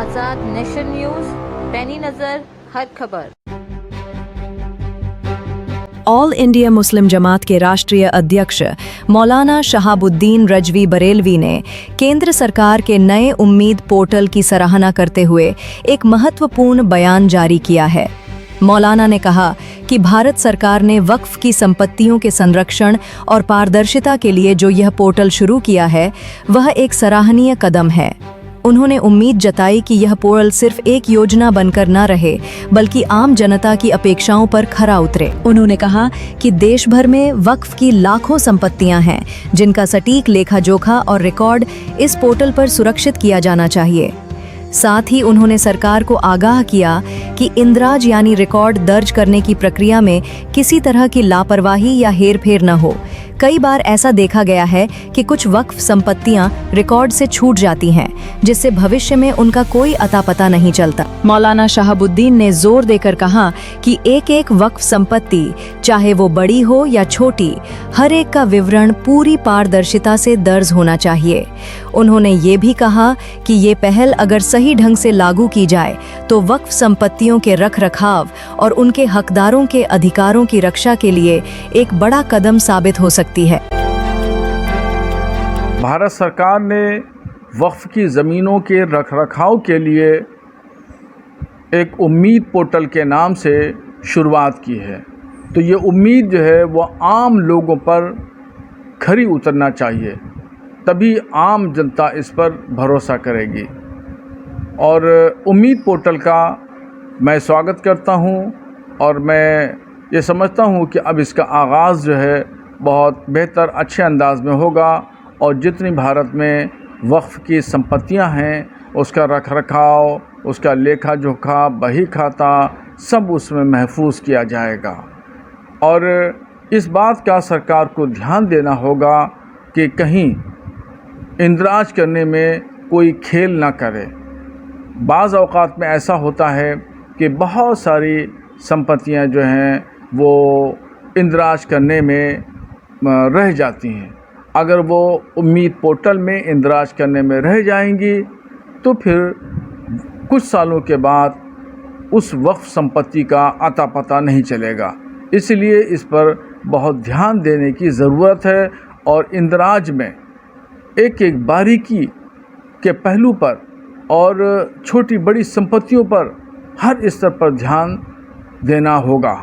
आजाद nation news, पैनी नजर हर खबर। ऑल इंडिया मुस्लिम जमात के राष्ट्रीय अध्यक्ष मौलाना शहाबुद्दीन रजवी बरेलवी ने केंद्र सरकार के नए उम्मीद पोर्टल की सराहना करते हुए एक महत्वपूर्ण बयान जारी किया है। मौलाना ने कहा कि भारत सरकार ने वक्फ की संपत्तियों के संरक्षण और पारदर्शिता के लिए जो यह पोर्टल शुरू किया है, वह एक सराहनीय कदम है। उन्होंने उम्मीद जताई कि यह पोर्टल सिर्फ एक योजना बनकर न रहे, बल्कि आम जनता की अपेक्षाओं पर खरा उतरे। उन्होंने कहा कि देश भर में वक्फ की लाखों संपत्तियां हैं, जिनका सटीक लेखा जोखा और रिकॉर्ड इस पोर्टल पर सुरक्षित किया जाना चाहिए। साथ ही उन्होंने सरकार को आगाह किया कि इंदराज यानी रिकॉर्ड दर्ज करने की प्रक्रिया में किसी तरह की लापरवाही या हेरफेर न हो। कई बार ऐसा देखा गया है कि कुछ वक्फ संपत्तियां रिकॉर्ड से छूट जाती हैं, जिससे भविष्य में उनका कोई अता पता नहीं चलता। मौलाना शहाबुद्दीन ने जोर देकर कहा कि एक एक वक्फ संपत्ति, चाहे वो बड़ी हो या छोटी, हर एक का विवरण पूरी पारदर्शिता से दर्ज होना चाहिए। उन्होंने ये भी कहा कि ये पहल अगर सही ढंग से लागू की जाए तो वक्फ संपत्तियों के रखरखाव और उनके हकदारों के अधिकारों की रक्षा के लिए एक बड़ा कदम साबित हो सकती है। भारत सरकार ने वक्फ की ज़मीनों के रखरखाव के लिए एक उम्मीद पोर्टल के नाम से शुरुआत की है। तो ये उम्मीद जो है वो आम लोगों पर खरी उतरना चाहिए, तभी आम जनता इस पर भरोसा करेगी। और उम्मीद पोर्टल का मैं स्वागत करता हूं और मैं ये समझता हूं कि अब इसका आगाज़ जो है बहुत बेहतर अच्छे अंदाज में होगा और जितनी भारत में वक्फ की संपत्तियां हैं उसका रखरखाव, उसका लेखा जोखा, बही खाता सब उसमें महफूज किया जाएगा। और इस बात का सरकार को ध्यान देना होगा कि कहीं इंदराज करने में कोई खेल ना करे। बाज़ औक़ात में ऐसा होता है कि बहुत सारी संपत्तियां जो हैं वो इंदराज करने में रह जाती हैं। अगर वो उम्मीद पोर्टल में इंदराज करने में रह जाएंगी तो फिर कुछ सालों के बाद उस वक्फ संपत्ति का अता पता नहीं चलेगा। इसलिए इस पर बहुत ध्यान देने की ज़रूरत है और इंदराज में एक एक बारीकी के पहलू पर और छोटी बड़ी संपत्तियों पर हर स्तर पर ध्यान देना होगा।